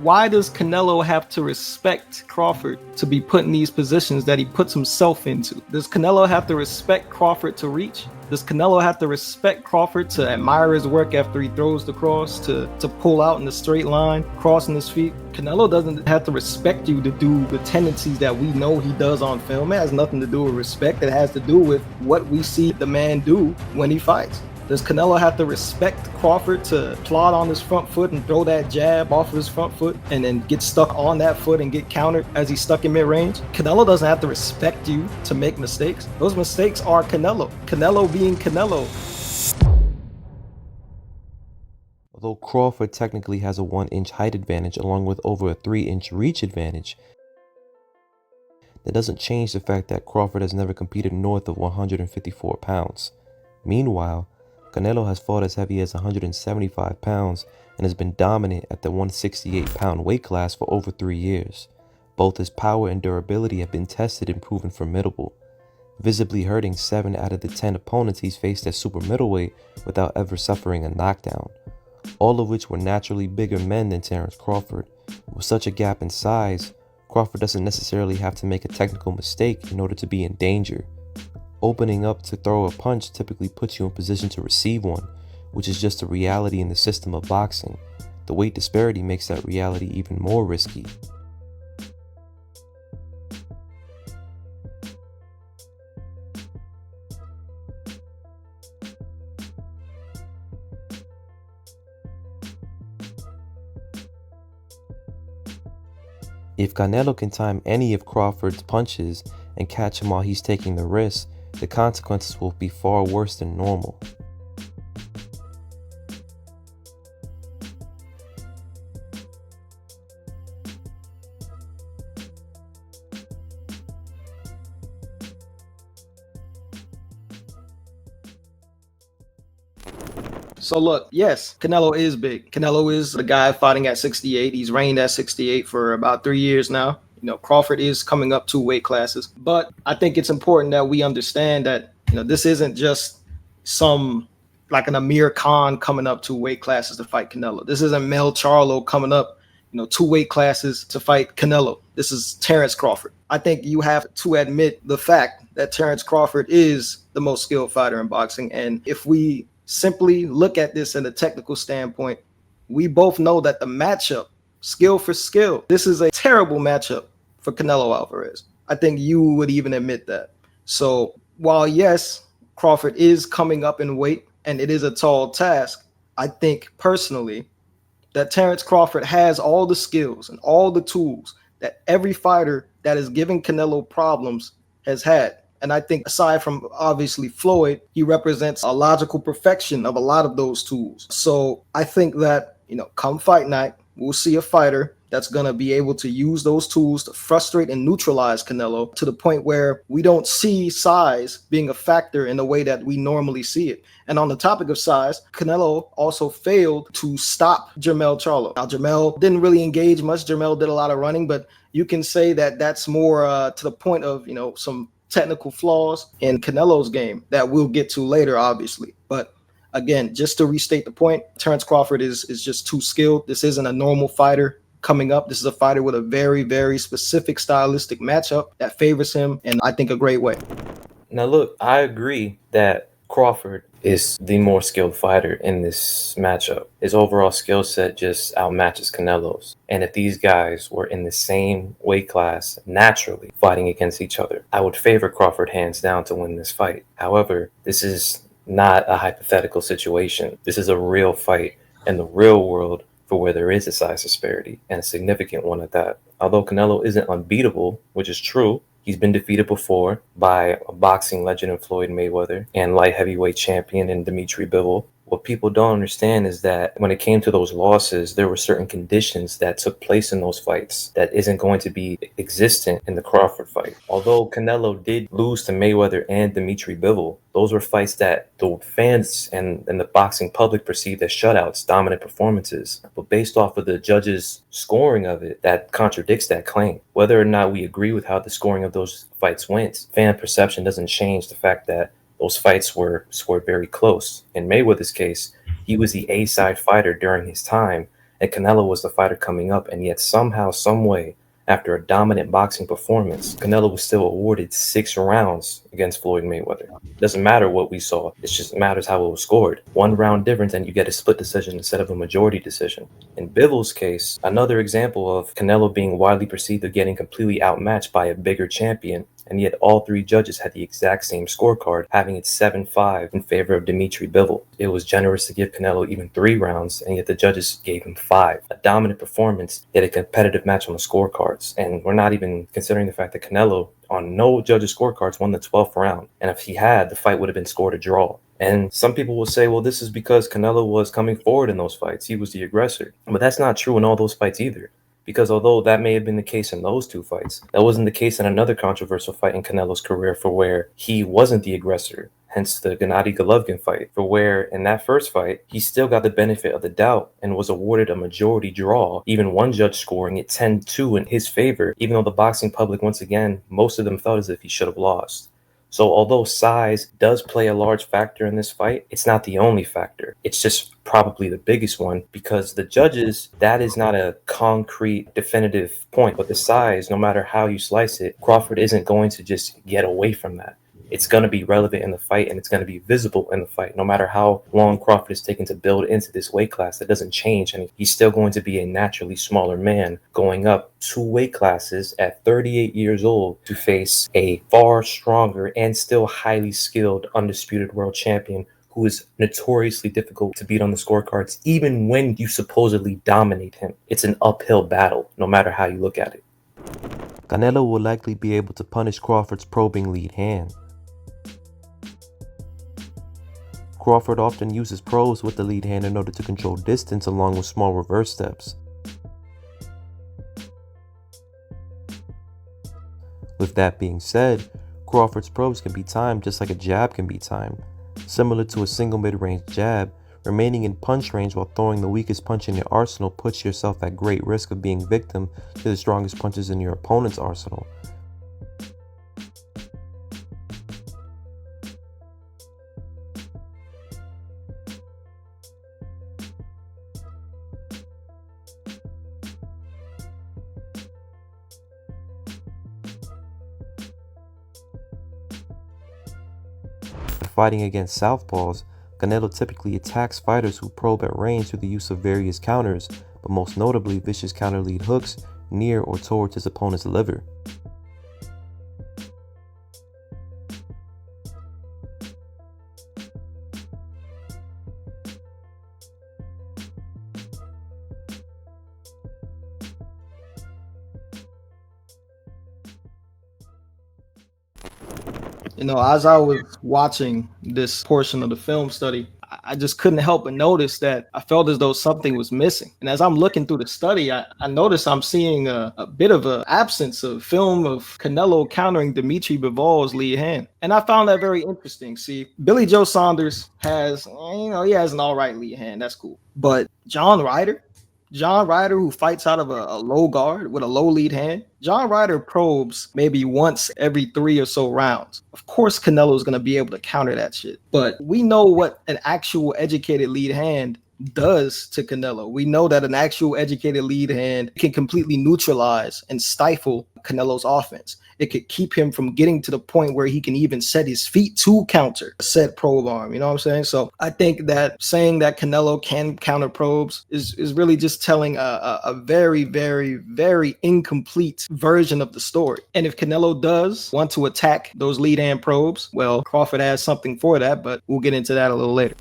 Why does Canelo have to respect Crawford to be put in these positions that he puts himself into? Does Canelo have to respect Crawford to reach? Does Canelo have to respect Crawford to admire his work after he throws the cross, to pull out in the straight line, crossing his feet? Canelo doesn't have to respect you to do the tendencies that we know he does on film. It has nothing to do with respect. It has to do with what we see the man do when he fights. Does Canelo have to respect Crawford to plod on his front foot and throw that jab off of his front foot and then get stuck on that foot and get countered as he's stuck in mid-range? Canelo doesn't have to respect you to make mistakes. Those mistakes are Canelo. Canelo being Canelo. Although Crawford technically has a 1-inch height advantage along with over a 3-inch reach advantage, that doesn't change the fact that Crawford has never competed north of 154 pounds. Meanwhile, Canelo has fought as heavy as 175 pounds and has been dominant at the 168-pound weight class for over 3 years. Both his power and durability have been tested and proven formidable, visibly hurting 7 out of the 10 opponents he's faced at super middleweight without ever suffering a knockdown, all of which were naturally bigger men than Terence Crawford. With such a gap in size, Crawford doesn't necessarily have to make a technical mistake in order to be in danger. Opening up to throw a punch typically puts you in position to receive one, which is just a reality in the system of boxing. The weight disparity makes that reality even more risky. If Canelo can time any of Crawford's punches and catch him while he's taking the risk, the consequences will be far worse than normal. So look, yes, Canelo is big. Canelo is the guy fighting at 68. He's reigned at 68 for about 3 years now. Crawford is coming up 2 weight classes. But I think it's important that we understand that, this isn't just some like an Amir Khan coming up 2 weight classes to fight Canelo. This isn't Mel Charlo coming up, 2 weight classes to fight Canelo. This is Terence Crawford. I think you have to admit the fact that Terence Crawford is the most skilled fighter in boxing. And if we simply look at this in a technical standpoint, we both know that the matchup, skill for skill, this is a terrible matchup for Canelo Alvarez. I think you would even admit that. So while yes, Crawford is coming up in weight and it is a tall task, I think personally that Terence Crawford has all the skills and all the tools that every fighter that is giving Canelo problems has had. And I think aside from obviously Floyd, he represents a logical perfection of a lot of those tools. So I think that, come fight night, we'll see a fighter that's going to be able to use those tools to frustrate and neutralize Canelo to the point where we don't see size being a factor in the way that we normally see it. And on the topic of size, Canelo also failed to stop Jermell Charlo. Now, Jermell didn't really engage much. Jermell did a lot of running, but you can say that that's more to the point of, some technical flaws in Canelo's game that we'll get to later, obviously. But again, just to restate the point, Terence Crawford is just too skilled. This isn't a normal fighter coming up. This is a fighter with a very, very specific stylistic matchup that favors him in, I think, a great way. Now look, I agree that Crawford is the more skilled fighter in this matchup. His overall skill set just outmatches Canelo's. And if these guys were in the same weight class naturally fighting against each other, I would favor Crawford hands down to win this fight. However, this is not a hypothetical situation. This is a real fight in the real world for where there is a size disparity, and a significant one at that. Although Canelo isn't unbeatable, which is true, he's been defeated before by a boxing legend in Floyd Mayweather and light heavyweight champion in Dimitri Bivol. What people don't understand is that when it came to those losses, there were certain conditions that took place in those fights that isn't going to be existent in the Crawford fight. Although Canelo did lose to Mayweather and Dimitri Bivol, those were fights that the fans and the boxing public perceived as shutouts, dominant performances. But based off of the judges' scoring of it, that contradicts that claim. Whether or not we agree with how the scoring of those fights went, fan perception doesn't change the fact that those fights were scored very close. In Mayweather's case, he was the A-side fighter during his time, and Canelo was the fighter coming up, and yet somehow, some way, after a dominant boxing performance, Canelo was still awarded 6 rounds against Floyd Mayweather. It doesn't matter what we saw. It just matters how it was scored. 1 round difference and you get a split decision instead of a majority decision. In Bivol's case, another example of Canelo being widely perceived of getting completely outmatched by a bigger champion, and yet all 3 judges had the exact same scorecard, having it 7-5 in favor of Dimitri Bivol. It was generous to give Canelo even 3 rounds, and yet the judges gave him 5. A dominant performance, yet a competitive match on the scorecards. And we're not even considering the fact that Canelo, on no judges' scorecards, won the 12th round. And if he had, the fight would have been scored a draw. And some people will say, well, this is because Canelo was coming forward in those fights. He was the aggressor. But that's not true in all those fights either. Because although that may have been the case in those 2 fights, that wasn't the case in another controversial fight in Canelo's career for where he wasn't the aggressor, hence the Gennady Golovkin fight, for where in that first fight, he still got the benefit of the doubt and was awarded a majority draw, even one judge scoring it 10-2 in his favor, even though the boxing public, once again, most of them felt as if he should have lost. So although size does play a large factor in this fight, it's not the only factor. It's just probably the biggest one because the judges, that is not a concrete, definitive point. But the size, no matter how you slice it, Crawford isn't going to just get away from that. It's going to be relevant in the fight and it's going to be visible in the fight. No matter how long Crawford is taking to build into this weight class, that doesn't change. And he's still going to be a naturally smaller man going up 2 weight classes at 38 years old to face a far stronger and still highly skilled, undisputed world champion who is notoriously difficult to beat on the scorecards, even when you supposedly dominate him. It's an uphill battle, no matter how you look at it. Canelo will likely be able to punish Crawford's probing lead hand. Crawford often uses probes with the lead hand in order to control distance along with small reverse steps. With that being said, Crawford's probes can be timed just like a jab can be timed. Similar to a single mid-range jab, remaining in punch range while throwing the weakest punch in your arsenal puts yourself at great risk of being victim to the strongest punches in your opponent's arsenal. Fighting against southpaws, Canelo typically attacks fighters who probe at range through the use of various counters, but most notably vicious counter lead hooks near or towards his opponent's liver. As I was watching this portion of the film study, I just couldn't help but notice that I felt as though something was missing. And as I'm looking through the study, I noticed I'm seeing a bit of an absence of film of Canelo countering Dimitri Bivol's lead hand. And I found that very interesting. See, Billy Joe Saunders has, he has an all right lead hand. That's cool. But John Ryder, who fights out of a low guard with a low lead hand, John Ryder probes maybe once every 3 or so rounds. Of course, Canelo is going to be able to counter that shit. But we know what an actual educated lead hand does to Canelo. We know that an actual educated lead hand can completely neutralize and stifle Canelo's offense. It could keep him from getting to the point where he can even set his feet to counter said probe arm. You know what I'm saying? So I think that saying that Canelo can counter probes is really just telling a very, very, very incomplete version of the story. And if Canelo does want to attack those lead hand probes, well, Crawford has something for that, but we'll get into that a little later.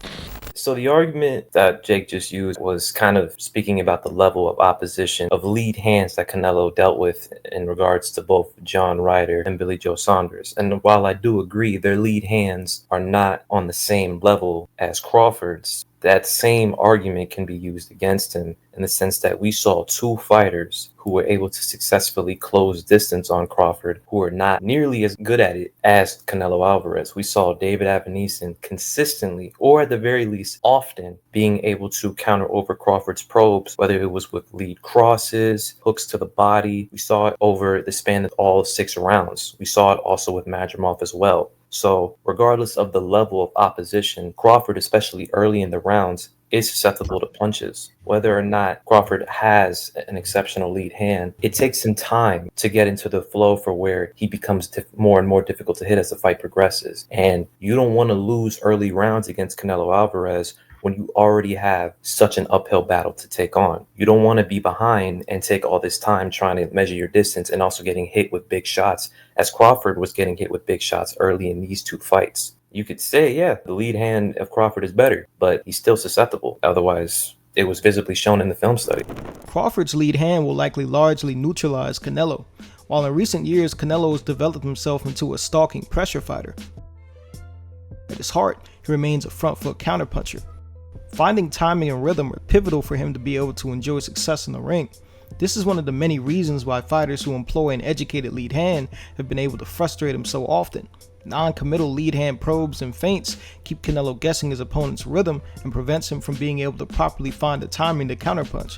So the argument that Jake just used was kind of speaking about the level of opposition of lead hands that Canelo dealt with in regards to both John Ryder and Billy Joe Saunders. And while I do agree their lead hands are not on the same level as Crawford's, that same argument can be used against him in the sense that we saw 2 fighters who were able to successfully close distance on Crawford who are not nearly as good at it as Canelo Alvarez. We saw David Avanesyan consistently, or at the very least often, being able to counter over Crawford's probes, whether it was with lead crosses, hooks to the body. We saw it over the span of all 6 rounds. We saw it also with Madrimov as well. So regardless of the level of opposition, Crawford, especially early in the rounds, is susceptible to punches. Whether or not Crawford has an exceptional lead hand, it takes some time to get into the flow for where he becomes more and more difficult to hit as the fight progresses. And you don't want to lose early rounds against Canelo Alvarez when you already have such an uphill battle to take on. You don't want to be behind and take all this time trying to measure your distance and also getting hit with big shots, as Crawford was getting hit with big shots early in these two fights. You could say, yeah, the lead hand of Crawford is better, but he's still susceptible. Otherwise, it was visibly shown in the film study. Crawford's lead hand will likely largely neutralize Canelo, while in recent years Canelo has developed himself into a stalking pressure fighter. At his heart, he remains a front foot counterpuncher. Finding timing and rhythm are pivotal for him to be able to enjoy success in the ring. This is one of the many reasons why fighters who employ an educated lead hand have been able to frustrate him so often. Non-committal lead hand probes and feints keep Canelo guessing his opponent's rhythm and prevents him from being able to properly find the timing to counterpunch.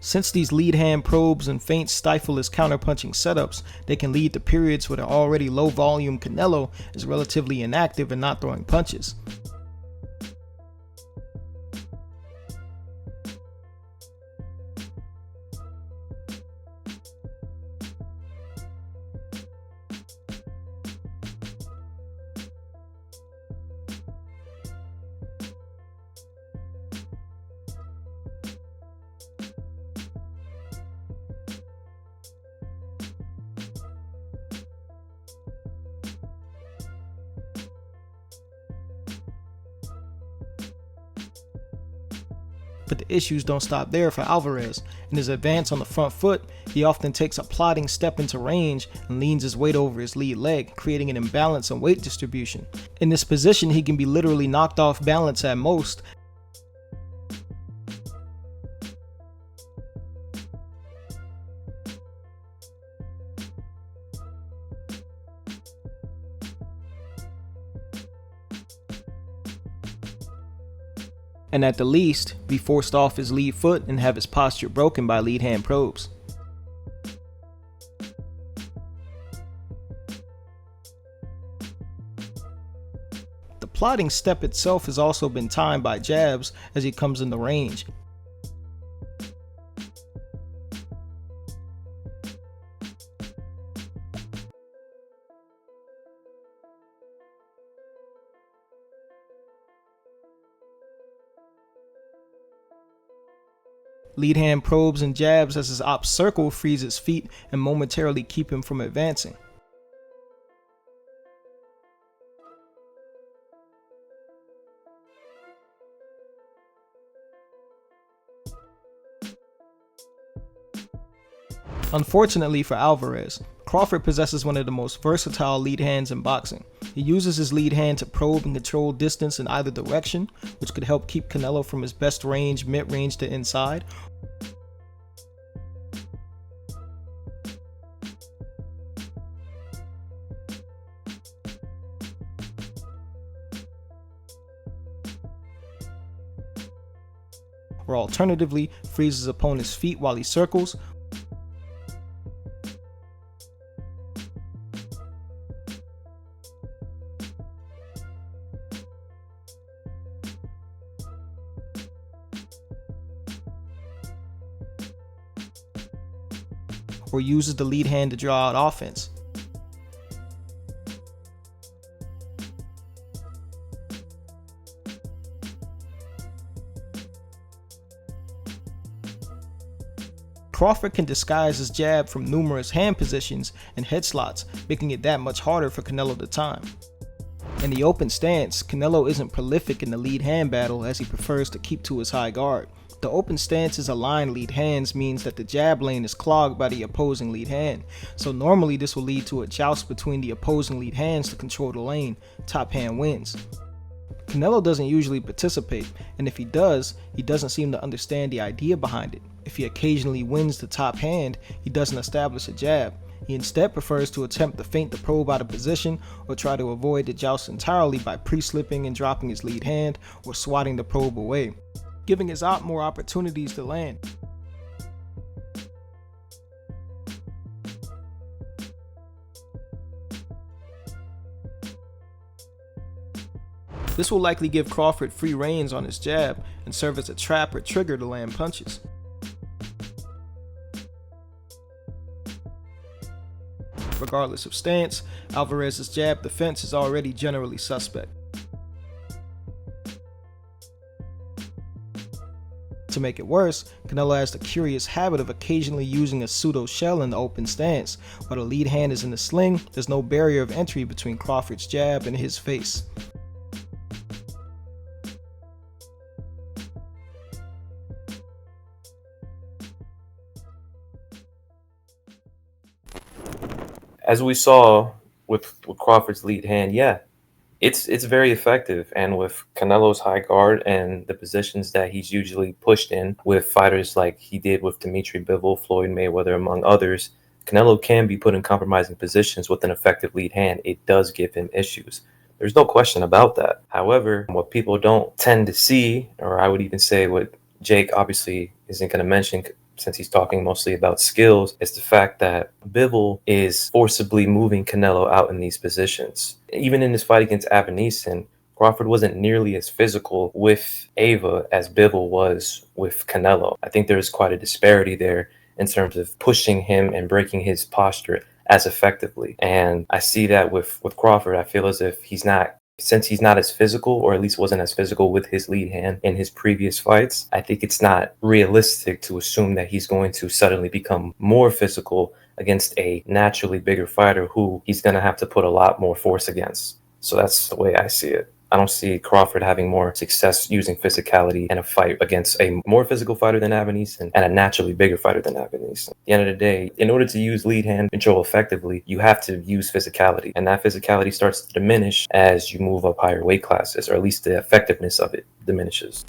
Since these lead hand probes and feints stifle his counterpunching setups, they can lead to periods where the already low volume Canelo is relatively inactive and not throwing punches. But the issues don't stop there for Alvarez. In his advance on the front foot, he often takes a plodding step into range and leans his weight over his lead leg, creating an imbalance in weight distribution. In this position, he can be literally knocked off balance at most. And at the least, be forced off his lead foot and have his posture broken by lead hand probes. The plodding step itself has also been timed by jabs as he comes into range. Lead hand probes and jabs as his op circle frees his feet and momentarily keep him from advancing. Unfortunately for Alvarez, Crawford possesses one of the most versatile lead hands in boxing. He uses his lead hand to probe and control distance in either direction, which could help keep Canelo from his best range, mid-range to inside, or alternatively frees his opponent's feet while he circles, or uses the lead hand to draw out offense. Crawford can disguise his jab from numerous hand positions and head slots, making it that much harder for Canelo to time. In the open stance, Canelo isn't prolific in the lead hand battle as he prefers to keep to his high guard. The open stance's aligned lead hands means that the jab lane is clogged by the opposing lead hand, so normally this will lead to a joust between the opposing lead hands to control the lane. Top hand wins. Canelo doesn't usually participate, and if he does, he doesn't seem to understand the idea behind it. If he occasionally wins the top hand, he doesn't establish a jab. He instead prefers to attempt to feint the probe out of position or try to avoid the joust entirely by pre-slipping and dropping his lead hand or swatting the probe away, giving his op more opportunities to land. This will likely give Crawford free reins on his jab and serve as a trap or trigger to land punches. Regardless of stance, Alvarez's jab defense is already generally suspect. To make it worse, Canelo has the curious habit of occasionally using a pseudo shell in the open stance. While the lead hand is in the sling, there's no barrier of entry between Crawford's jab and his face. As we saw with Crawford's lead hand, yeah, it's very effective. And with Canelo's high guard and the positions that he's usually pushed in with fighters like he did with Dimitri Bivol, Floyd Mayweather, among others, Canelo can be put in compromising positions with an effective lead hand. It does give him issues. There's no question about that. However, what people don't tend to see, or I would even say what Jake obviously isn't going to mention since he's talking mostly about skills, is the fact that Bivol is forcibly moving Canelo out in these positions. Even in his fight against Avanesan, Crawford wasn't nearly as physical with Ava as Bivol was with Canelo. I think there's quite a disparity there in terms of pushing him and breaking his posture as effectively. And I see that with Crawford. I feel as if since he's not as physical, or at least wasn't as physical with his lead hand in his previous fights, I think it's not realistic to assume that he's going to suddenly become more physical against a naturally bigger fighter who he's going to have to put a lot more force against. So that's the way I see it. I don't see Crawford having more success using physicality in a fight against a more physical fighter than Avanesan and a naturally bigger fighter than Avanesan. At the end of the day, in order to use lead hand control effectively, you have to use physicality. And that physicality starts to diminish as you move up higher weight classes, or at least the effectiveness of it diminishes.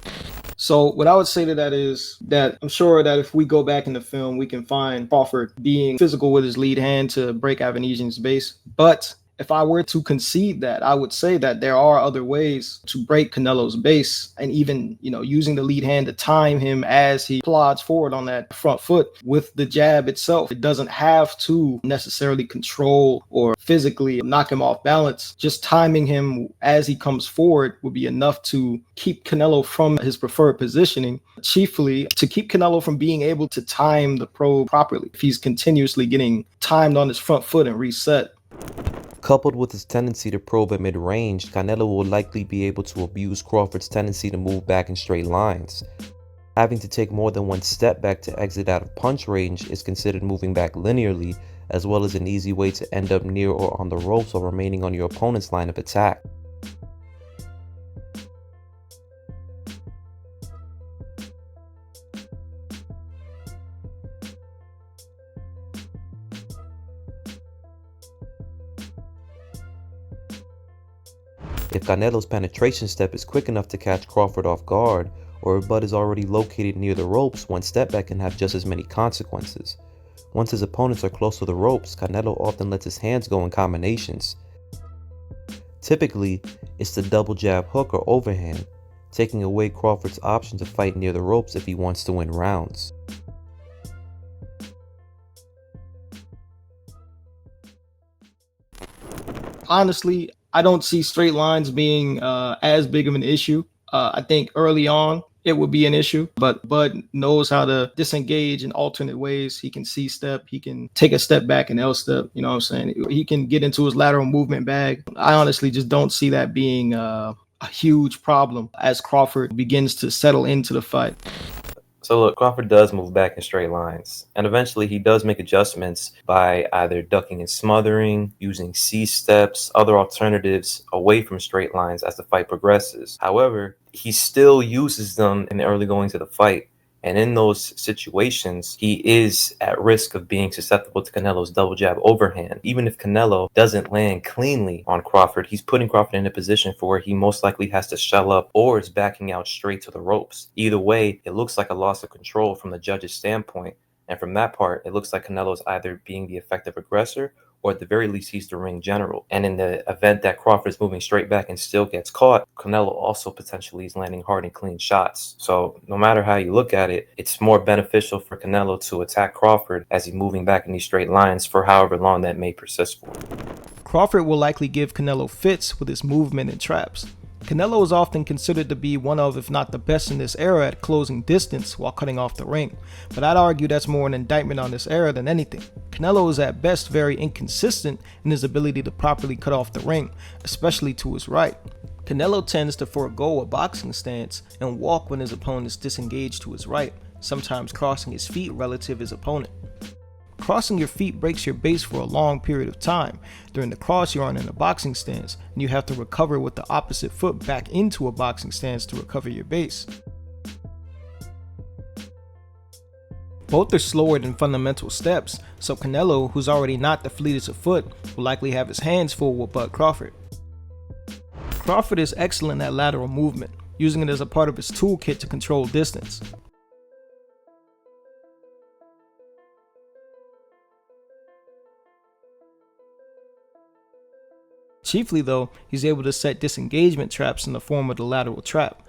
So what I would say to that is that I'm sure that if we go back in the film, we can find Crawford being physical with his lead hand to break Avanesan's base. But if I were to concede that, I would say that there are other ways to break Canelo's base, and even, using the lead hand to time him as he plods forward on that front foot with the jab itself. It doesn't have to necessarily control or physically knock him off balance. Just timing him as he comes forward would be enough to keep Canelo from his preferred positioning, chiefly to keep Canelo from being able to time the probe properly if he's continuously getting timed on his front foot and reset. Coupled with his tendency to probe at mid-range, Canelo will likely be able to abuse Crawford's tendency to move back in straight lines. Having to take more than one step back to exit out of punch range is considered moving back linearly, as well as an easy way to end up near or on the ropes while remaining on your opponent's line of attack. If Canelo's penetration step is quick enough to catch Crawford off guard, or if Bud is already located near the ropes, one step back can have just as many consequences. Once his opponents are close to the ropes, Canelo often lets his hands go in combinations. Typically, it's the double jab hook or overhand, taking away Crawford's option to fight near the ropes if he wants to win rounds. Honestly, I don't see straight lines being as big of an issue. I think early on it would be an issue, but Bud knows how to disengage in alternate ways. He can C-step, he can take a step back and L-step, you know what I'm saying? He can get into his lateral movement bag. I honestly just don't see that being a huge problem as Crawford begins to settle into the fight. So look, Crawford does move back in straight lines, and eventually he does make adjustments by either ducking and smothering, using C-steps, other alternatives away from straight lines as the fight progresses. However, he still uses them in the early goings of the fight, and in those situations, he is at risk of being susceptible to Canelo's double jab overhand. Even if Canelo doesn't land cleanly on Crawford, he's putting Crawford in a position for where he most likely has to shell up or is backing out straight to the ropes. Either way, it looks like a loss of control from the judge's standpoint. And from that part, it looks like Canelo is either being the effective aggressor, or at the very least, he's the ring general. And in the event that Crawford's moving straight back and still gets caught, Canelo also potentially is landing hard and clean shots. So no matter how you look at it, it's more beneficial for Canelo to attack Crawford as he's moving back in these straight lines for however long that may persist for. Crawford will likely give Canelo fits with his movement and traps. Canelo is often considered to be one of, if not the best in this era at closing distance while cutting off the ring, but I'd argue that's more an indictment on this era than anything. Canelo is at best very inconsistent in his ability to properly cut off the ring, especially to his right. Canelo tends to forego a boxing stance and walk when his opponent is disengaged to his right, sometimes crossing his feet relative his opponent. Crossing your feet breaks your base for a long period of time. During the cross, you aren't in a boxing stance, and you have to recover with the opposite foot back into a boxing stance to recover your base. Both are slower than fundamental steps, so Canelo, who's already not the fleetest of foot, will likely have his hands full with Bud Crawford. Crawford is excellent at lateral movement, using it as a part of his toolkit to control distance. Chiefly though, he's able to set disengagement traps in the form of the lateral trap.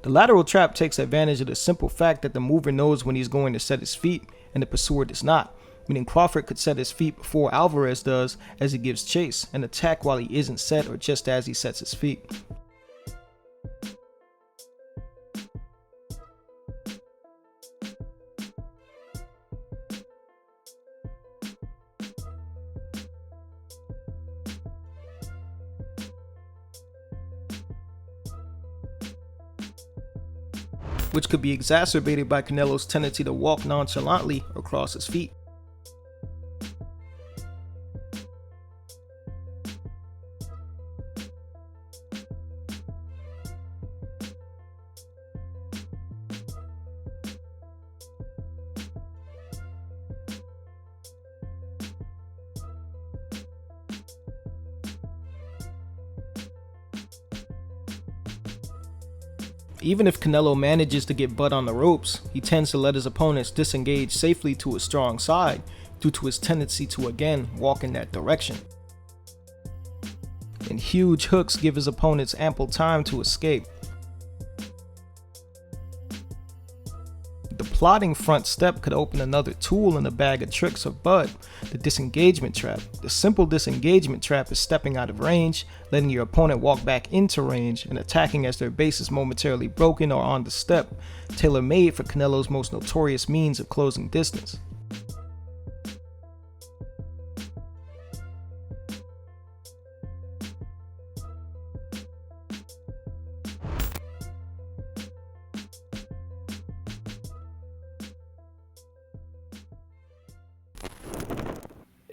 The lateral trap takes advantage of the simple fact that the mover knows when he's going to set his feet and the pursuer does not, meaning Crawford could set his feet before Alvarez does as he gives chase and attack while he isn't set or just as he sets his feet. Which could be exacerbated by Canelo's tendency to walk nonchalantly or cross his feet. Even if Canelo manages to get Bud on the ropes, he tends to let his opponents disengage safely to his strong side due to his tendency to again walk in that direction. And huge hooks give his opponents ample time to escape. The plotting front step could open another tool in the bag of tricks of Bud, the disengagement trap. The simple disengagement trap is stepping out of range, letting your opponent walk back into range, and attacking as their base is momentarily broken or on the step, tailor-made for Canelo's most notorious means of closing distance.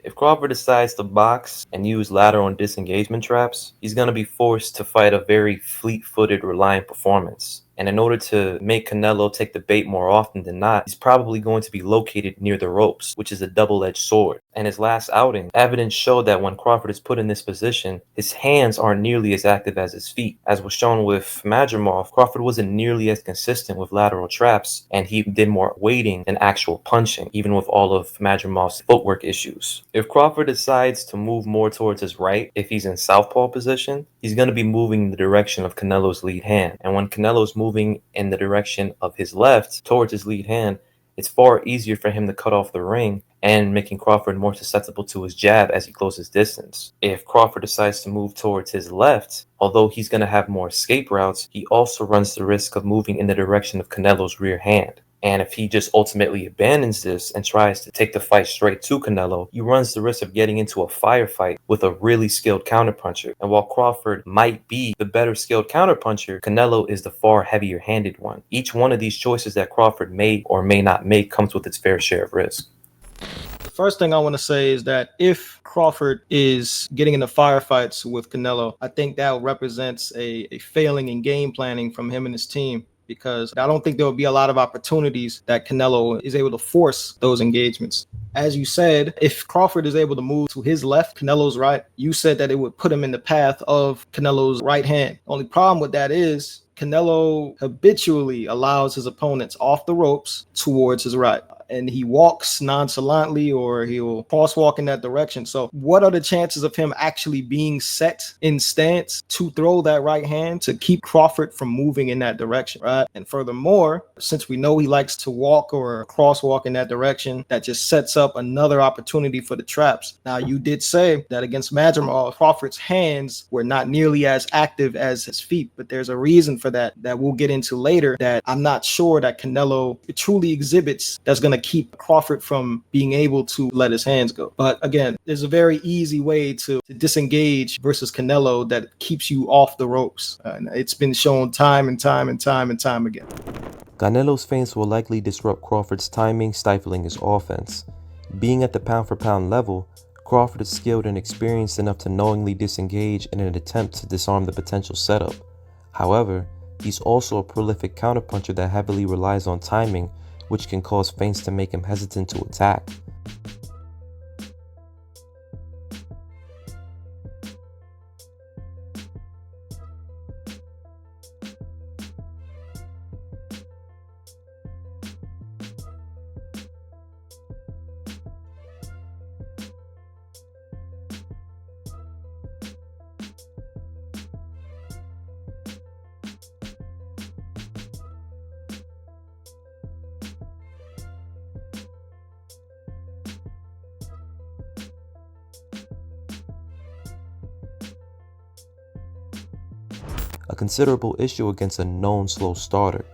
If Crawford decides to box and use lateral and disengagement traps, he's going to be forced to fight a very fleet-footed, reliant performance. And in order to make Canelo take the bait more often than not, he's probably going to be located near the ropes, which is a double-edged sword. And his last outing, evidence showed that when Crawford is put in this position, his hands aren't nearly as active as his feet. As was shown with Madrimov, Crawford wasn't nearly as consistent with lateral traps, and he did more waiting than actual punching, even with all of Madrimov's footwork issues. If Crawford decides to move more towards his right, if he's in southpaw position, he's going to be moving in the direction of Canelo's lead hand. And when Canelo's moving in the direction of his left towards his lead hand, it's far easier for him to cut off the ring and making Crawford more susceptible to his jab as he closes distance. If Crawford decides to move towards his left, although he's going to have more escape routes, he also runs the risk of moving in the direction of Canelo's rear hand. And if he just ultimately abandons this and tries to take the fight straight to Canelo, he runs the risk of getting into a firefight with a really skilled counterpuncher. And while Crawford might be the better skilled counterpuncher, Canelo is the far heavier-handed one. Each one of these choices that Crawford may or may not make comes with its fair share of risk. The first thing I want to say is that if Crawford is getting into firefights with Canelo, I think that represents a failing in game planning from him and his team, because I don't think there will be a lot of opportunities that Canelo is able to force those engagements. As you said, if Crawford is able to move to his left, Canelo's right, you said that it would put him in the path of Canelo's right hand. Only problem with that is Canelo habitually allows his opponents off the ropes towards his right. and he walks nonchalantly or he'll crosswalk in that direction. So what are the chances of him actually being set in stance to throw that right hand to keep Crawford from moving in that direction, right? And furthermore, since we know he likes to walk or crosswalk in that direction, that just sets up another opportunity for the traps. Now, you did say that against Madrimov, Crawford's hands were not nearly as active as his feet, but there's a reason for that we'll get into later that I'm not sure that Canelo truly exhibits that's going to keep Crawford from being able to let his hands go. But again, there's a very easy way to disengage versus Canelo that keeps you off the ropes. And it's been shown time and time again. Canelo's feints will likely disrupt Crawford's timing, stifling his offense. Being at the pound-for-pound level, Crawford is skilled and experienced enough to knowingly disengage in an attempt to disarm the potential setup. However, he's also a prolific counterpuncher that heavily relies on timing, which can cause feints to make him hesitant to attack. A considerable issue against a known slow starter.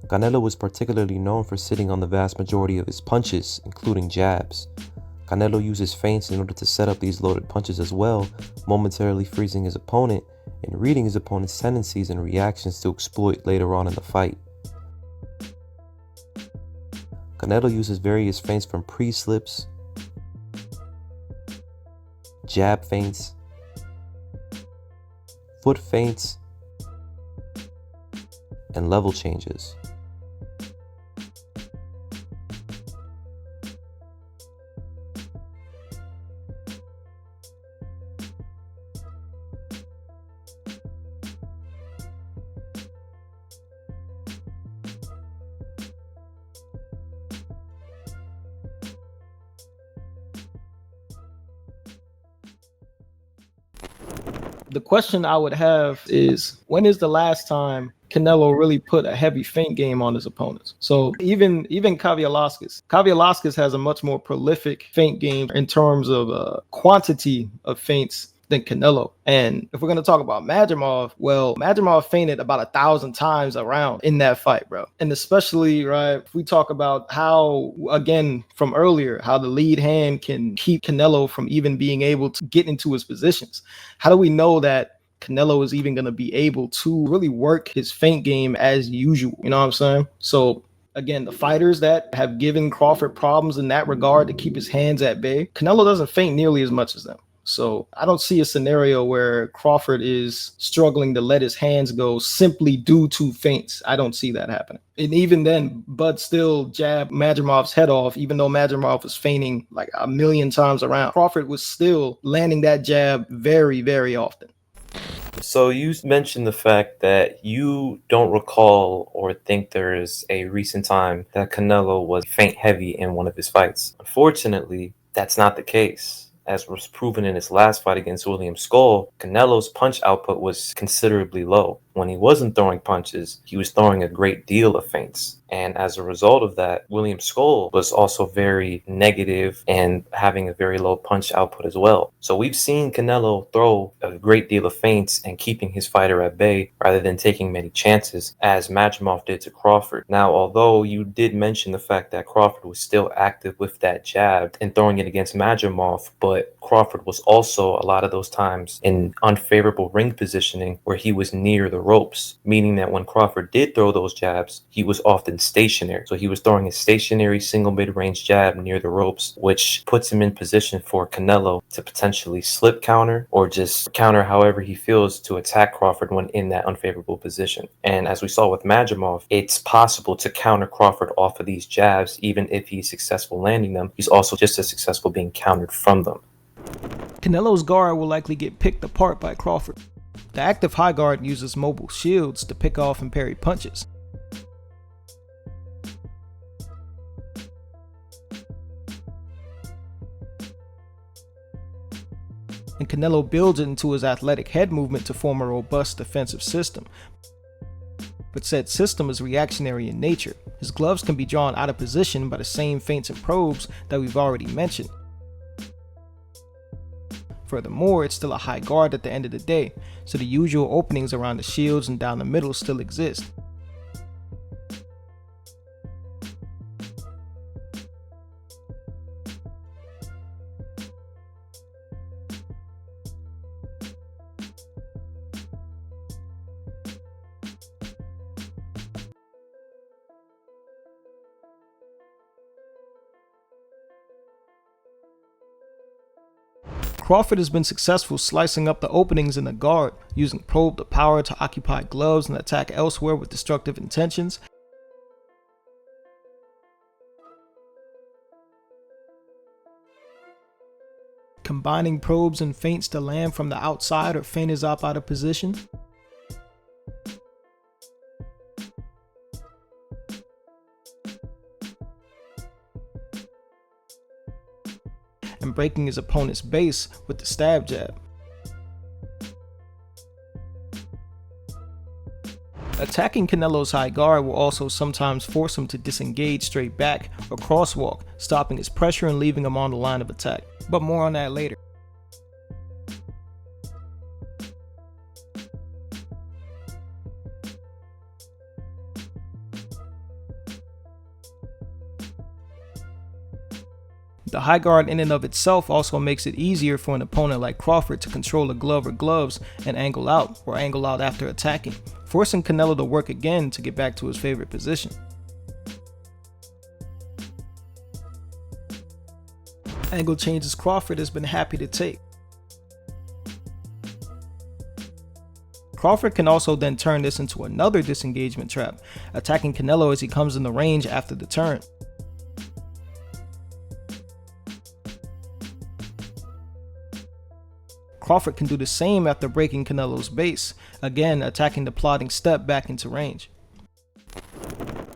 Canelo is particularly known for sitting on the vast majority of his punches, including jabs. Canelo uses feints in order to set up these loaded punches as well, momentarily freezing his opponent and reading his opponent's tendencies and reactions to exploit later on in the fight. Canelo uses various feints from pre-slips, jab feints, foot feints, and level changes. The question I would have is, when is the last time Canelo really put a heavy feint game on his opponents? So even Kavaliauskas has a much more prolific feint game in terms of quantity of feints than Canelo. And if we're going to talk about Madrimov, well, Madrimov feinted about 1,000 times around in that fight, bro. And especially, right, if we talk about how, again, from earlier, how the lead hand can keep Canelo from even being able to get into his positions. How do we know that Canelo is even going to be able to really work his feint game as usual? You know what I'm saying? So again, the fighters that have given Crawford problems in that regard to keep his hands at bay, Canelo doesn't feint nearly as much as them. So I don't see a scenario where Crawford is struggling to let his hands go simply due to feints. I don't see that happening. And even then, Bud still jabbed Madrimov's head off, even though Madrimov was feinting like 1,000,000 times around. Crawford was still landing that jab very, very often. So you mentioned the fact that you don't recall or think there is a recent time that Canelo was feint heavy in one of his fights. Unfortunately, that's not the case. As was proven in his last fight against William Skull, Canelo's punch output was considerably low. When he wasn't throwing punches, he was throwing a great deal of feints. And as a result of that, William Skull was also very negative and having a very low punch output as well. So we've seen Canelo throw a great deal of feints and keeping his fighter at bay rather than taking many chances, as Madrimov did to Crawford. Now, although you did mention the fact that Crawford was still active with that jab and throwing it against Madrimov, but Crawford was also a lot of those times in unfavorable ring positioning where he was near the ropes, meaning that when Crawford did throw those jabs, he was often stationary. So he was throwing a stationary single mid-range jab near the ropes, which puts him in position for Canelo to potentially slip counter or just counter however he feels to attack Crawford when in that unfavorable position. And as we saw with Madrimov, it's possible to counter Crawford off of these jabs. Even if he's successful landing them, he's also just as successful being countered from them. Canelo's guard will likely get picked apart by Crawford. The active high guard uses mobile shields to pick off and parry punches. and Canelo builds it into his athletic head movement to form a robust defensive system. But said system is reactionary in nature. His gloves can be drawn out of position by the same feints and probes that we've already mentioned. Furthermore, it's still a high guard at the end of the day, so the usual openings around the shields and down the middle still exist. Crawford has been successful slicing up the openings in the guard, using probe to power to occupy gloves and attack elsewhere with destructive intentions. Combining probes and feints to land from the outside or feint his op out of position. And breaking his opponent's base with the stab jab. Attacking Canelo's high guard will also sometimes force him to disengage straight back or crosswalk, stopping his pressure and leaving him on the line of attack. But more on that later. The high guard in and of itself also makes it easier for an opponent like Crawford to control a glove or gloves and angle out, or angle out after attacking, forcing Canelo to work again to get back to his favorite position. Angle changes Crawford has been happy to take. Crawford can also then turn this into another disengagement trap, attacking Canelo as he comes in the range after the turn. Crawford can do the same after breaking Canelo's base, again attacking the plodding step back into range.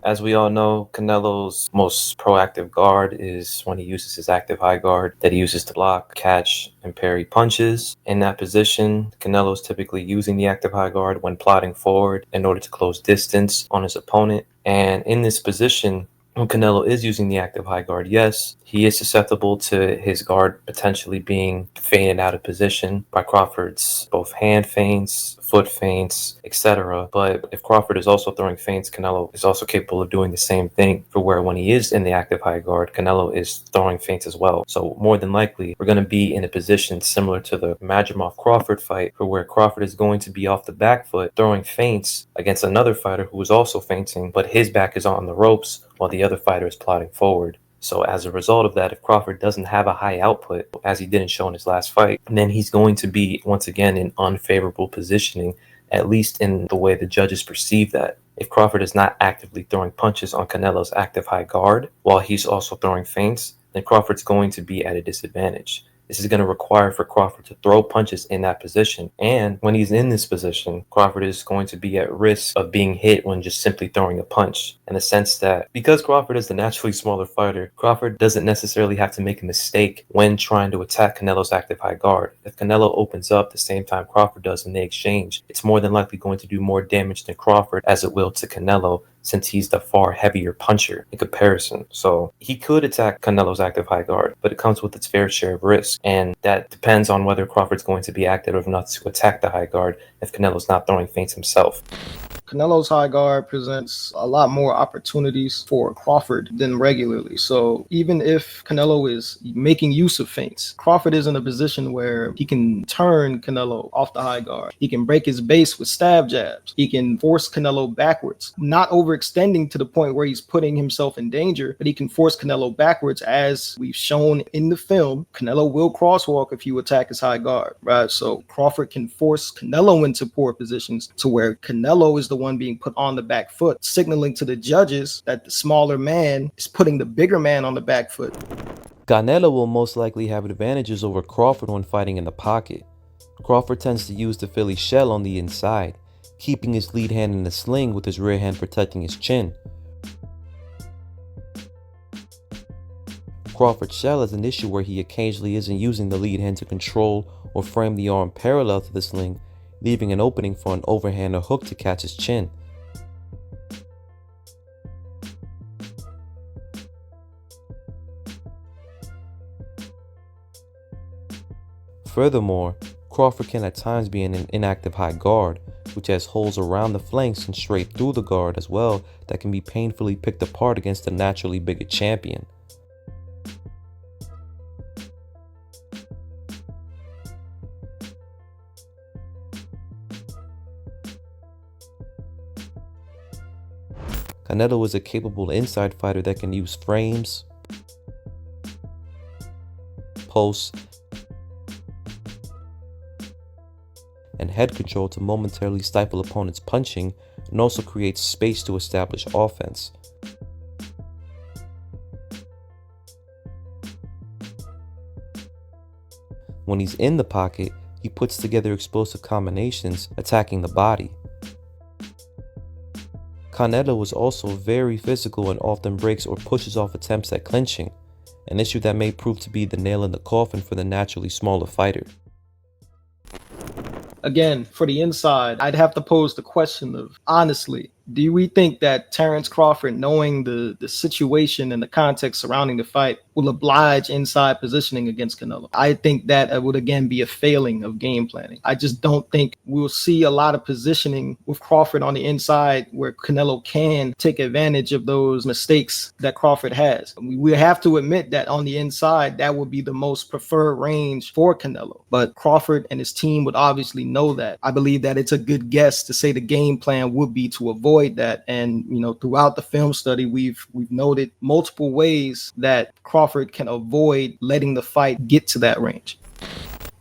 As we all know, Canelo's most proactive guard is when he uses his active high guard that he uses to block, catch, and parry punches. In that position, Canelo is typically using the active high guard when plodding forward in order to close distance on his opponent. And in this position, when Canelo is using the active high guard, yes, he is susceptible to his guard potentially being feinted out of position by Crawford's both hand feints, foot feints, etc. But if Crawford is also throwing feints, Canelo is also capable of doing the same thing, for where when he is in the active high guard, Canelo is throwing feints as well. So more than likely, we're going to be in a position similar to the Madrimov-Crawford fight, for where Crawford is going to be off the back foot throwing feints against another fighter who is also feinting, but his back is on the ropes while the other fighter is plodding forward. So as a result of that, if Crawford doesn't have a high output, as he didn't show in his last fight, then he's going to be, once again, in unfavorable positioning, at least in the way the judges perceive that. If Crawford is not actively throwing punches on Canelo's active high guard, while he's also throwing feints, then Crawford's going to be at a disadvantage. This is going to require for Crawford to throw punches in that position. And when he's in this position, Crawford is going to be at risk of being hit when just simply throwing a punch. In the sense that because Crawford is the naturally smaller fighter, Crawford doesn't necessarily have to make a mistake when trying to attack Canelo's active high guard. If Canelo opens up the same time Crawford does in the exchange, it's more than likely going to do more damage than Crawford as it will to Canelo, since he's the far heavier puncher in comparison. So he could attack Canelo's active high guard, but it comes with its fair share of risk. And that depends on whether Crawford's going to be active enough to attack the high guard if Canelo's not throwing feints himself. Canelo's high guard presents a lot more opportunities for Crawford than regularly. So even if Canelo is making use of feints, Crawford is in a position where he can turn Canelo off the high guard. He can break his base with stab jabs. He can force Canelo backwards, not overextending to the point where he's putting himself in danger, but he can force Canelo backwards. As we've shown in the film, Canelo will crosswalk if you attack his high guard, right? So Crawford can force Canelo into poor positions to where Canelo is the one being put on the back foot, signaling to the judges that the smaller man is putting the bigger man on the back foot. Canelo will most likely have advantages over Crawford when fighting in the pocket. Crawford tends to use the Philly shell on the inside, keeping his lead hand in the sling with his rear hand protecting his chin. Crawford's shell has an issue where he occasionally isn't using the lead hand to control or frame the arm parallel to the sling, leaving an opening for an overhand or hook to catch his chin. Furthermore, Crawford can at times be in an inactive high guard, which has holes around the flanks and straight through the guard as well that can be painfully picked apart against a naturally bigger champion. Canelo is a capable inside fighter that can use frames, posts, and head control to momentarily stifle opponents' punching and also create space to establish offense. When he's in the pocket, he puts together explosive combinations, attacking the body. Canelo is also very physical and often breaks or pushes off attempts at clinching, an issue that may prove to be the nail in the coffin for the naturally smaller fighter. Again, for the inside, I'd have to pose the question of, honestly, do we think that Terence Crawford, knowing the situation and the context surrounding the fight, will oblige inside positioning against Canelo? I think that would again be a failing of game planning. I just don't think we'll see a lot of positioning with Crawford on the inside where Canelo can take advantage of those mistakes that Crawford has. We have to admit that on the inside, that would be the most preferred range for Canelo. But Crawford and his team would obviously know that. I believe that it's a good guess to say the game plan would be to avoid that. And throughout the film study, we've noted multiple ways that Crawford can avoid letting the fight get to that range.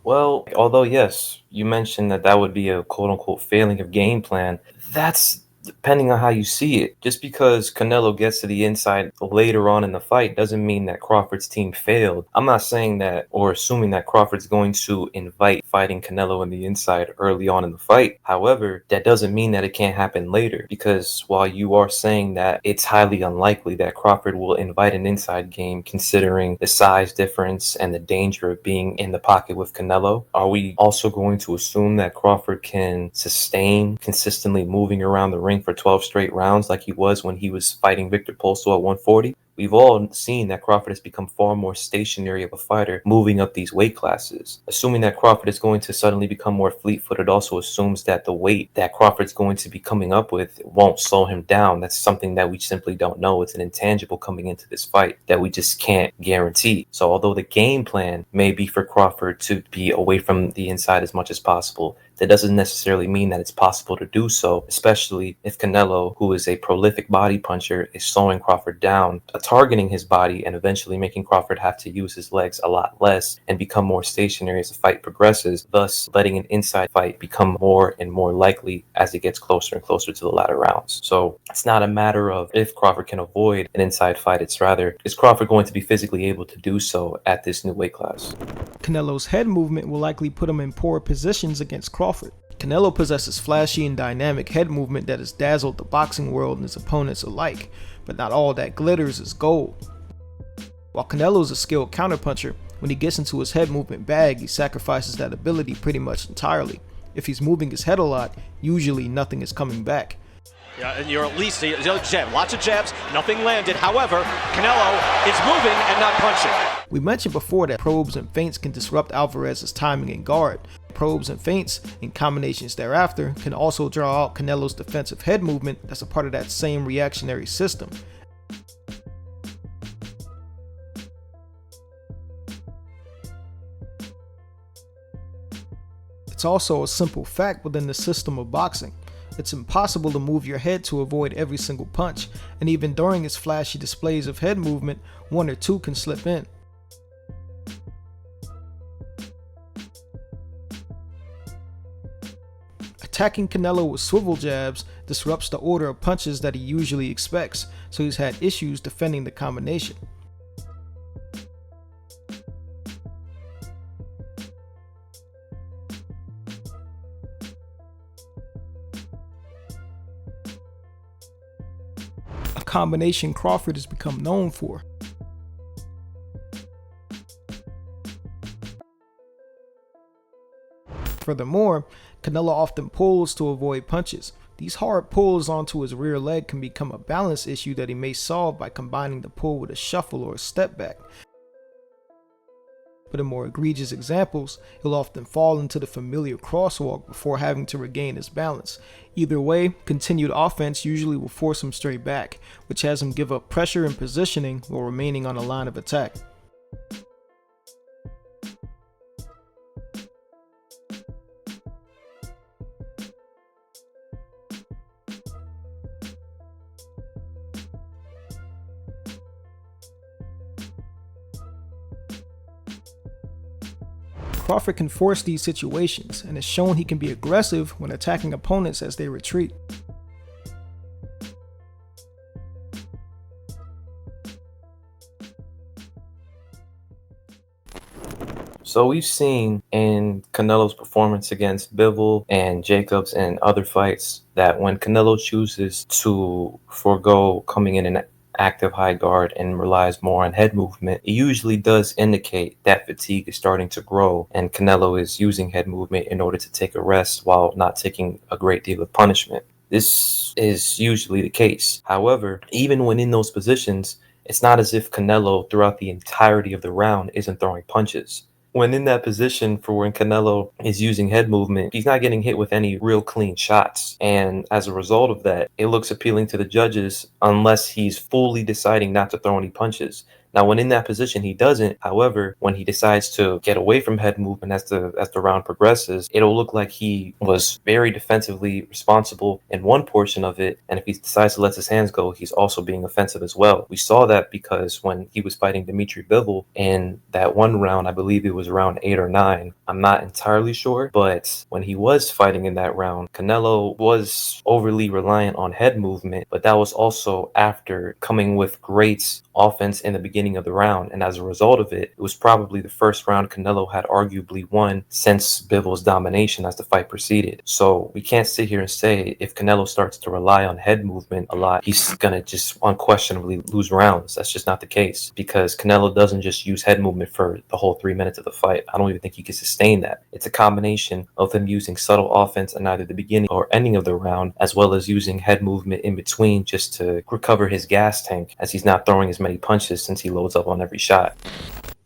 Well, although yes, you mentioned that would be a quote-unquote failing of game plan, that's depending on how you see it. Just because Canelo gets to the inside later on in the fight doesn't mean that Crawford's team failed. I'm not saying that or assuming that Crawford's going to invite fighting Canelo in the inside early on in the fight. However, that doesn't mean that it can't happen later, because while you are saying that it's highly unlikely that Crawford will invite an inside game considering the size difference and the danger of being in the pocket with Canelo, are we also going to assume that Crawford can sustain consistently moving around the ring for 12 straight rounds like he was when he was fighting Victor Postol at 140? We've all seen that Crawford has become far more stationary of a fighter moving up these weight classes. Assuming that Crawford is going to suddenly become more fleet-footed also assumes that the weight that Crawford's going to be coming up with won't slow him down. That's something that we simply don't know. It's an intangible coming into this fight that we just can't guarantee. So although the game plan may be for Crawford to be away from the inside as much as possible, that doesn't necessarily mean that it's possible to do so, especially if Canelo, who is a prolific body puncher, is slowing Crawford down, targeting his body, and eventually making Crawford have to use his legs a lot less and become more stationary as the fight progresses, thus letting an inside fight become more and more likely as it gets closer and closer to the latter rounds. So it's not a matter of if Crawford can avoid an inside fight, it's rather, is Crawford going to be physically able to do so at this new weight class? Canelo's head movement will likely put him in poor positions against Crawford. Canelo possesses flashy and dynamic head movement that has dazzled the boxing world and his opponents alike, but not all that glitters is gold. While Canelo is a skilled counterpuncher, when he gets into his head movement bag, he sacrifices that ability pretty much entirely. If he's moving his head a lot, usually nothing is coming back. Yeah, and you're at least a jab. Lots of jabs, nothing landed. However, Canelo is moving and not punching. We mentioned before that probes and feints can disrupt Alvarez's timing and guard. Probes and feints and combinations thereafter can also draw out Canelo's defensive head movement that's a part of that same reactionary system. It's also a simple fact within the system of boxing. It's impossible to move your head to avoid every single punch, and even during its flashy displays of head movement, one or two can slip in. Attacking Canelo with swivel jabs disrupts the order of punches that he usually expects, so he's had issues defending the combination. A combination Crawford has become known for. Furthermore, Canelo often pulls to avoid punches. These hard pulls onto his rear leg can become a balance issue that he may solve by combining the pull with a shuffle or a step back. But in more egregious examples, he'll often fall into the familiar crosswalk before having to regain his balance. Either way, continued offense usually will force him straight back, which has him give up pressure and positioning while remaining on the line of attack. Crawford can force these situations and has shown he can be aggressive when attacking opponents as they retreat. So we've seen in Canelo's performance against Bivol and Jacobs and other fights that when Canelo chooses to forego coming in an active high guard and relies more on head movement, it usually does indicate that fatigue is starting to grow and Canelo is using head movement in order to take a rest while not taking a great deal of punishment. This is usually the case. However, even when in those positions, it's not as if Canelo throughout the entirety of the round isn't throwing punches. When in that position for when Canelo is using head movement, he's not getting hit with any real clean shots. And as a result of that, it looks appealing to the judges unless he's fully deciding not to throw any punches. Now, when in that position, he doesn't. However, when he decides to get away from head movement as the round progresses, it'll look like he was very defensively responsible in one portion of it. And if he decides to let his hands go, he's also being offensive as well. We saw that because when he was fighting Dimitri Bivol in that one round, I believe it was round 8 or 9. I'm not entirely sure, but when he was fighting in that round, Canelo was overly reliant on head movement, but that was also after coming with great offense in the beginning of the round, and as a result of it, it was probably the first round Canelo had arguably won since Bivol's domination as the fight proceeded. So we can't sit here and say if Canelo starts to rely on head movement a lot, he's gonna just unquestionably lose rounds. That's just not the case, because Canelo doesn't just use head movement for the whole 3 minutes of the fight. I don't even think he can sustain that. It's a combination of him using subtle offense in either the beginning or ending of the round, as well as using head movement in between just to recover his gas tank, as he's not throwing as many punches since he loads up on every shot.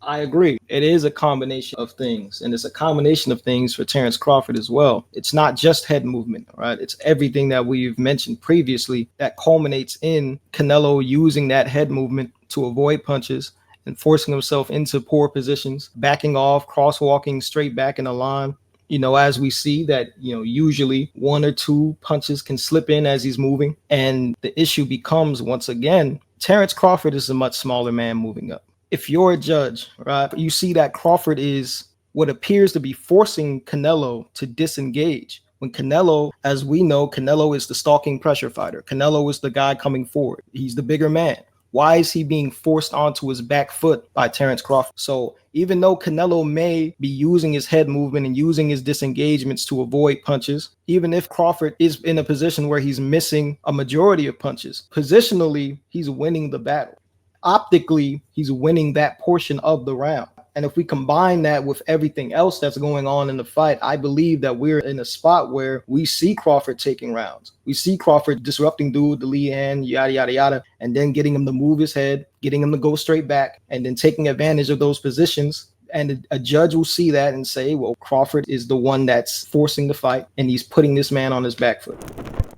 I agree. It is a combination of things, and it's a combination of things for Terence Crawford as well. It's not just head movement, right? It's everything that we've mentioned previously that culminates in Canelo using that head movement to avoid punches and forcing himself into poor positions, backing off, crosswalking straight back in the line. As we see that, usually 1 or 2 punches can slip in as he's moving. And the issue becomes, once again, Terence Crawford is a much smaller man moving up. If you're a judge, right, you see that Crawford is what appears to be forcing Canelo to disengage. When Canelo, as we know, Canelo is the stalking pressure fighter. Canelo is the guy coming forward. He's the bigger man. Why is he being forced onto his back foot by Terence Crawford? So even though Canelo may be using his head movement and using his disengagements to avoid punches, even if Crawford is in a position where he's missing a majority of punches, positionally, he's winning the battle. Optically, he's winning that portion of the round. And if we combine that with everything else that's going on in the fight, I believe that we're in a spot where we see Crawford taking rounds. We see Crawford disrupting dude with the lead hand, yada, yada, yada, and then getting him to move his head, getting him to go straight back, and then taking advantage of those positions. And a judge will see that and say, well, Crawford is the one that's forcing the fight, and he's putting this man on his back foot.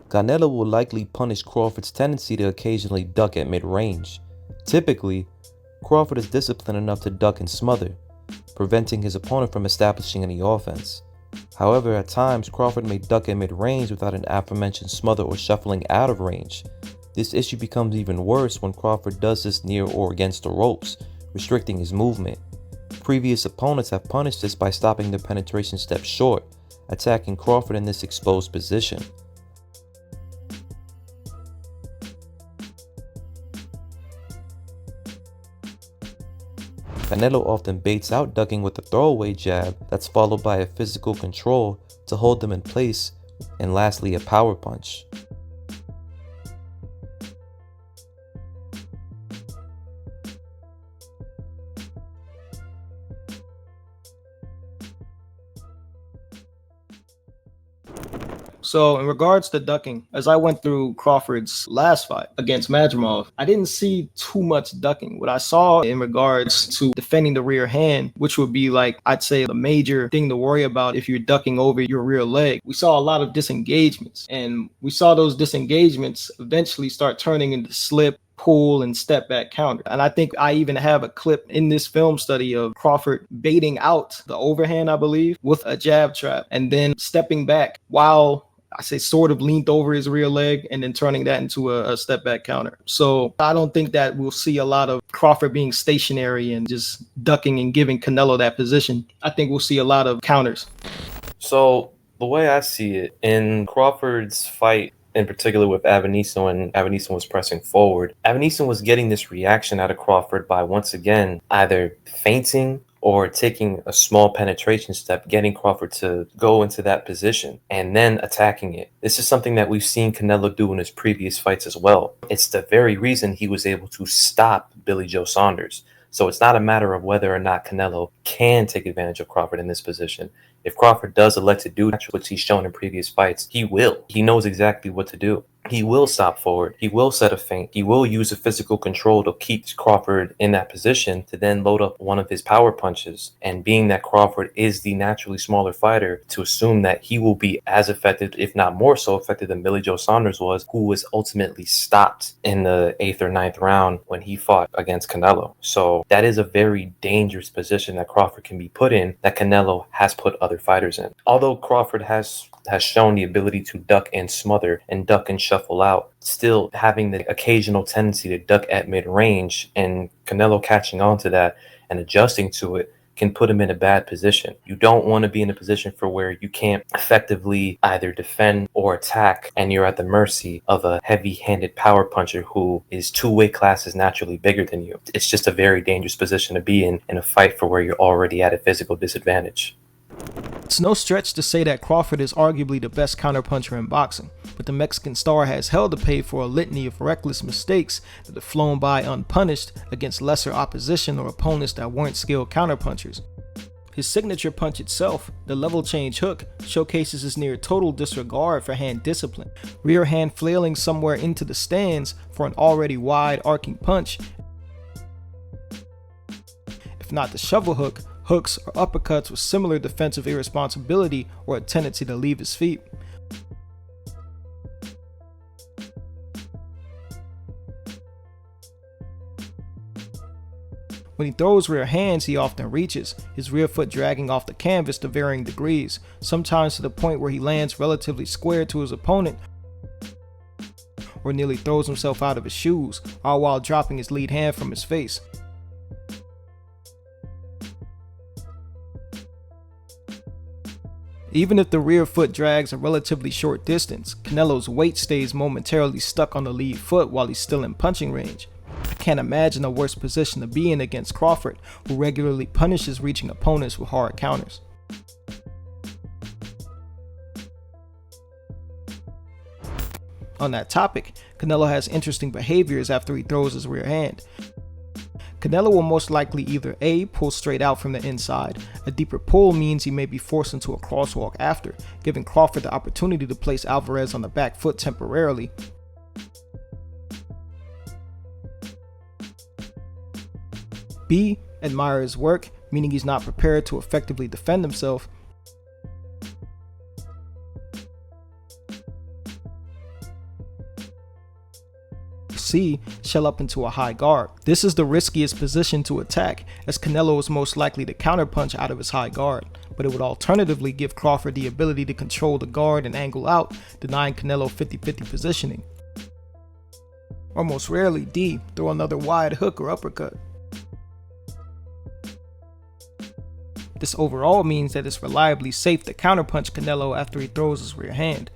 Canelo will likely punish Crawford's tendency to occasionally duck at mid-range. Typically, Crawford is disciplined enough to duck and smother, preventing his opponent from establishing any offense. However, at times, Crawford may duck at mid-range without an aforementioned smother or shuffling out of range. This issue becomes even worse when Crawford does this near or against the ropes, restricting his movement. Previous opponents have punished this by stopping their penetration step short, attacking Crawford in this exposed position. Canelo often baits out ducking with a throwaway jab that's followed by a physical control to hold them in place, and lastly a power punch. So in regards to ducking, as I went through Crawford's last fight against Madrimov, I didn't see too much ducking. What I saw in regards to defending the rear hand, which would be like, I'd say the major thing to worry about if you're ducking over your rear leg, we saw a lot of disengagements, and we saw those disengagements eventually start turning into slip, pull, and step back counter. And I think I even have a clip in this film study of Crawford baiting out the overhand, I believe, with a jab trap and then stepping back while I say sort of leaned over his rear leg and then turning that into a step back counter. So I don't think that we'll see a lot of Crawford being stationary and just ducking and giving Canelo that position. I think we'll see a lot of counters. So the way I see it, in Crawford's fight, in particular with Aveniso, when Aveniso was pressing forward, Aveniso was getting this reaction out of Crawford by once again either feinting or taking a small penetration step, getting Crawford to go into that position and then attacking it. This is something that we've seen Canelo do in his previous fights as well. It's the very reason he was able to stop Billy Joe Saunders. So it's not a matter of whether or not Canelo can take advantage of Crawford in this position. If Crawford does elect to do what he's shown in previous fights, he will. He knows exactly what to do. He will stop forward. He will set a feint. He will use a physical control to keep Crawford in that position to then load up one of his power punches. And being that Crawford is the naturally smaller fighter, to assume that he will be as effective, if not more so effective than Billy Joe Saunders was, who was ultimately stopped in the 8th or 9th round when he fought against Canelo. So that is a very dangerous position that Crawford can be put in, that Canelo has put other fighters in. Although Crawford has shown the ability to duck and smother and duck and shuffle out, still having the occasional tendency to duck at mid-range, and Canelo catching on to that and adjusting to it can put him in a bad position. You don't want to be in a position for where you can't effectively either defend or attack, and you're at the mercy of a heavy-handed power puncher who is 2 weight classes naturally bigger than you. It's just a very dangerous position to be in a fight for where you're already at a physical disadvantage. It's no stretch to say that Crawford is arguably the best counterpuncher in boxing, but the Mexican star has hell to pay for a litany of reckless mistakes that have flown by unpunished against lesser opposition or opponents that weren't skilled counterpunchers. His signature punch itself, the level change hook, showcases his near total disregard for hand discipline, rear hand flailing somewhere into the stands for an already wide arcing punch. If not the shovel hook, hooks or uppercuts with similar defensive irresponsibility or a tendency to leave his feet. When he throws rear hands, he often reaches, his rear foot dragging off the canvas to varying degrees, sometimes to the point where he lands relatively square to his opponent or nearly throws himself out of his shoes, all while dropping his lead hand from his face. Even if the rear foot drags a relatively short distance, Canelo's weight stays momentarily stuck on the lead foot while he's still in punching range. I can't imagine a worse position to be in against Crawford, who regularly punishes reaching opponents with hard counters. On that topic, Canelo has interesting behaviors after he throws his rear hand. Canelo will most likely either A, pull straight out from the inside. A deeper pull means he may be forced into a crosswalk after, giving Crawford the opportunity to place Alvarez on the back foot temporarily. B, admire his work, meaning he's not prepared to effectively defend himself. C, shell up into a high guard. This is the riskiest position to attack, as Canelo is most likely to counterpunch out of his high guard, but it would alternatively give Crawford the ability to control the guard and angle out, denying Canelo 50-50 positioning. Or most rarely, D, throw another wide hook or uppercut. This overall means that it's reliably safe to counterpunch Canelo after he throws his rear hand.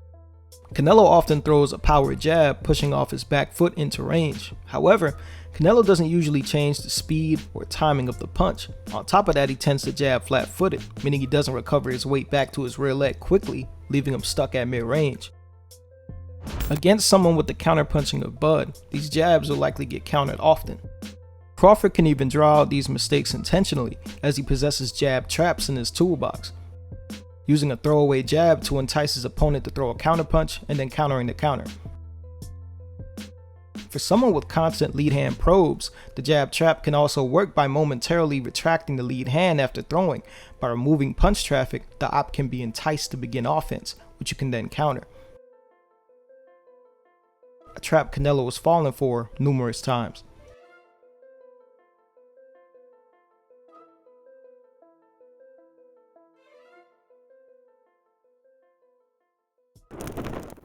Canelo often throws a power jab, pushing off his back foot into range. However, Canelo doesn't usually change the speed or timing of the punch. On top of that, he tends to jab flat-footed, meaning he doesn't recover his weight back to his rear leg quickly, leaving him stuck at mid-range. Against someone with the counterpunching of Bud, these jabs will likely get countered often. Crawford can even draw out these mistakes intentionally, as he possesses jab traps in his toolbox. using a throwaway jab to entice his opponent to throw a counterpunch and then countering the counter. For someone with constant lead hand probes, the jab trap can also work by momentarily retracting the lead hand after throwing. By removing punch traffic, the op can be enticed to begin offense, which you can then counter. A trap Canelo has fallen for numerous times.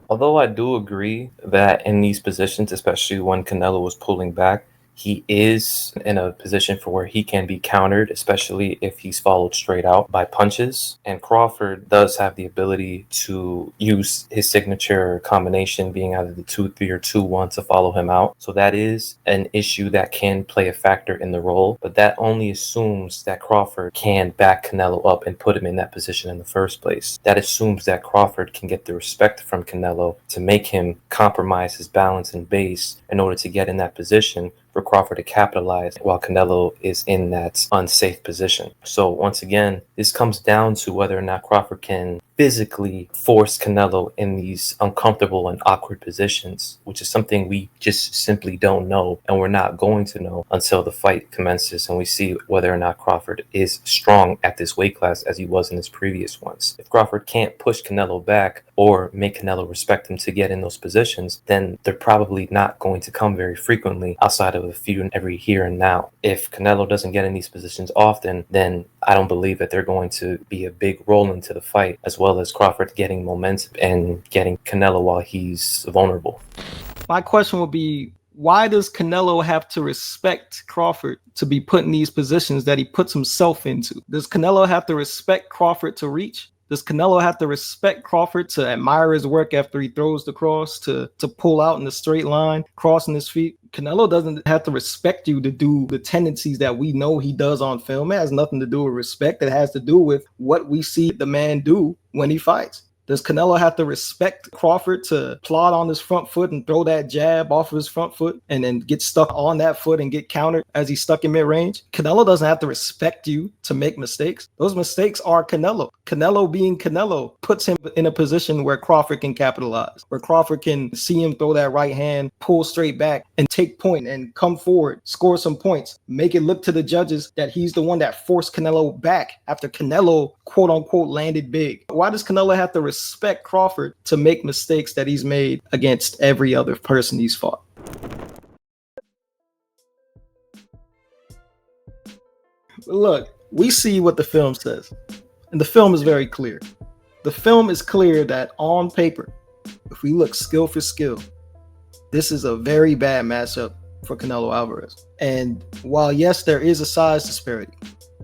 Although I do agree that in these positions, especially when Canelo was pulling back, he is in a position for where he can be countered, especially if he's followed straight out by punches. And Crawford does have the ability to use his signature combination, being either the 2-3 or 2-1, to follow him out. So that is an issue that can play a factor in the role, but that only assumes that Crawford can back Canelo up and put him in that position in the first place. That assumes that Crawford can get the respect from Canelo to make him compromise his balance and base in order to get in that position for Crawford to capitalize while Canelo is in that unsafe position. So once again, this comes down to whether or not Crawford can physically force Canelo in these uncomfortable and awkward positions, which is something we just simply don't know, and we're not going to know until the fight commences and we see whether or not Crawford is strong at this weight class as he was in his previous ones. If Crawford can't push Canelo back or make Canelo respect him to get in those positions, then they're probably not going to come very frequently outside of a few and every here and now. If Canelo doesn't get in these positions often, then I don't believe that they're going to be a big role into the fight, as well as Crawford getting momentum and getting Canelo while he's vulnerable. My question would be, why does Canelo have to respect Crawford to be put in these positions that he puts himself into? Does Canelo have to respect Crawford to reach? Does Canelo have to respect Crawford to admire his work after he throws the cross, to pull out in a straight line, crossing his feet? Canelo doesn't have to respect you to do the tendencies that we know he does on film. It has nothing to do with respect. It has to do with what we see the man do when he fights. Does Canelo have to respect Crawford to plod on his front foot and throw that jab off of his front foot and then get stuck on that foot and get countered as he's stuck in mid-range? Canelo doesn't have to respect you to make mistakes. Those mistakes are Canelo. Canelo being Canelo puts him in a position where Crawford can capitalize, where Crawford can see him throw that right hand, pull straight back and take point and come forward, score some points, make it look to the judges that he's the one that forced Canelo back after Canelo quote unquote landed big. Why does Canelo have to respect Crawford to make mistakes that he's made against every other person he's fought? Look, we see what the film says, and the film is very clear. The film is clear that on paper, if we look skill for skill, this is a very bad matchup for Canelo Alvarez. And while yes, there is a size disparity,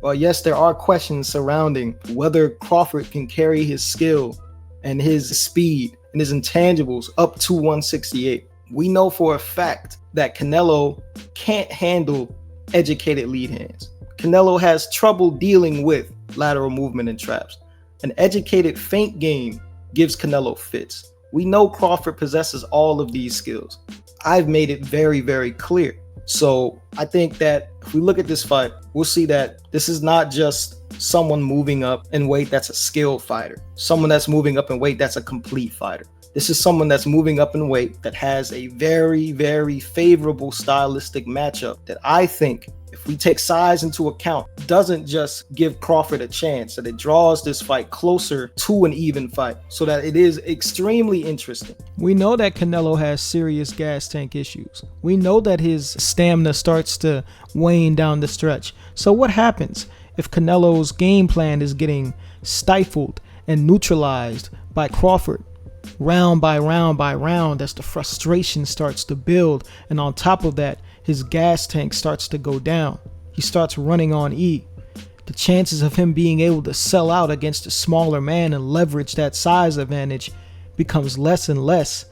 while yes, there are questions surrounding whether Crawford can carry his skill and his speed and his intangibles up to 168, we know for a fact that Canelo can't handle educated lead hands. Canelo has trouble dealing with lateral movement and traps. An educated feint game gives Canelo fits. We know Crawford possesses all of these skills. I've made it very, very clear. So I think that if we look at this fight, we'll see that this is not just someone moving up in weight that's a skilled fighter, someone that's moving up in weight that's a complete fighter. This is someone that's moving up in weight that has a very, very favorable stylistic matchup that I think, if we take size into account, doesn't just give Crawford a chance, that it draws this fight closer to an even fight so that it is extremely interesting. We know that Canelo has serious gas tank issues. We know that his stamina starts to wane down the stretch. So what happens if Canelo's game plan is getting stifled and neutralized by Crawford round by round by round as the frustration starts to build, and on top of that, his gas tank starts to go down? He starts running on E. The chances of him being able to sell out against a smaller man and leverage that size advantage becomes less and less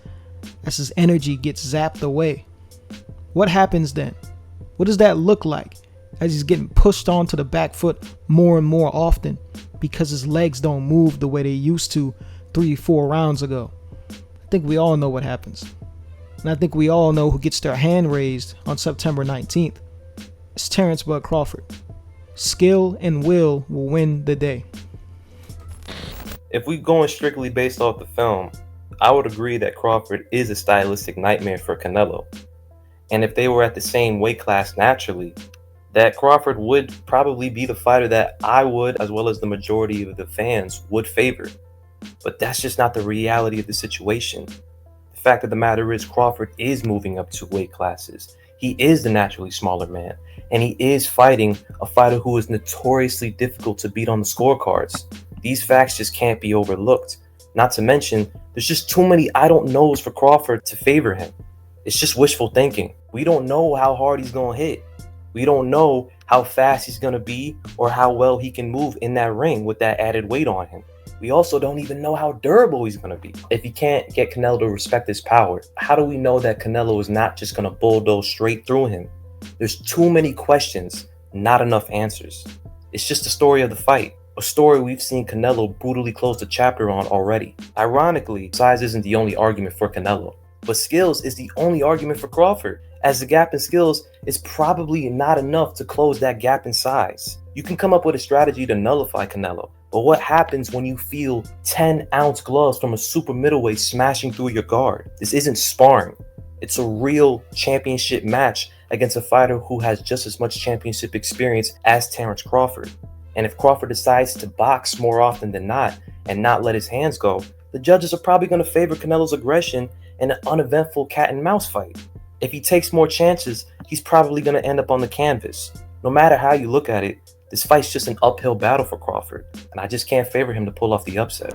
as his energy gets zapped away. What happens then? What does that look like as he's getting pushed onto the back foot more and more often because his legs don't move the way they used to 3-4 rounds ago? I think we all know what happens. And I think we all know who gets their hand raised on September 19th. It's Terrence Bud Crawford. Skill and will win the day. if we going strictly based off the film, I would agree that Crawford is a stylistic nightmare for Canelo. And if they were at the same weight class naturally, that Crawford would probably be the fighter that I would, as well as the majority of the fans, would favor. But that's just not the reality of the situation. The fact of the matter is Crawford is moving up 2 weight classes. He is the naturally smaller man, and he is fighting a fighter who is notoriously difficult to beat on the scorecards. These facts just can't be overlooked. Not to mention, there's just too many I don't knows for Crawford to favor him. It's just wishful thinking. We don't know how hard he's going to hit. We don't know how fast he's going to be or how well he can move in that ring with that added weight on him. We also don't even know how durable he's going to be. If he can't get Canelo to respect his power, how do we know that Canelo is not just going to bulldoze straight through him? There's too many questions, not enough answers. It's just the story of the fight, a story we've seen Canelo brutally close the chapter on already. Ironically, size isn't the only argument for Canelo, but skills is the only argument for Crawford, as the gap in skills is probably not enough to close that gap in size. You can come up with a strategy to nullify Canelo, but what happens when you feel 10-ounce gloves from a super middleweight smashing through your guard? This isn't sparring. It's a real championship match against a fighter who has just as much championship experience as Terrence Crawford. And if Crawford decides to box more often than not and not let his hands go, the judges are probably going to favor Canelo's aggression in an uneventful cat and mouse fight. If he takes more chances, he's probably going to end up on the canvas. No matter how you look at it, this fight's just an uphill battle for Crawford, and I just can't favor him to pull off the upset.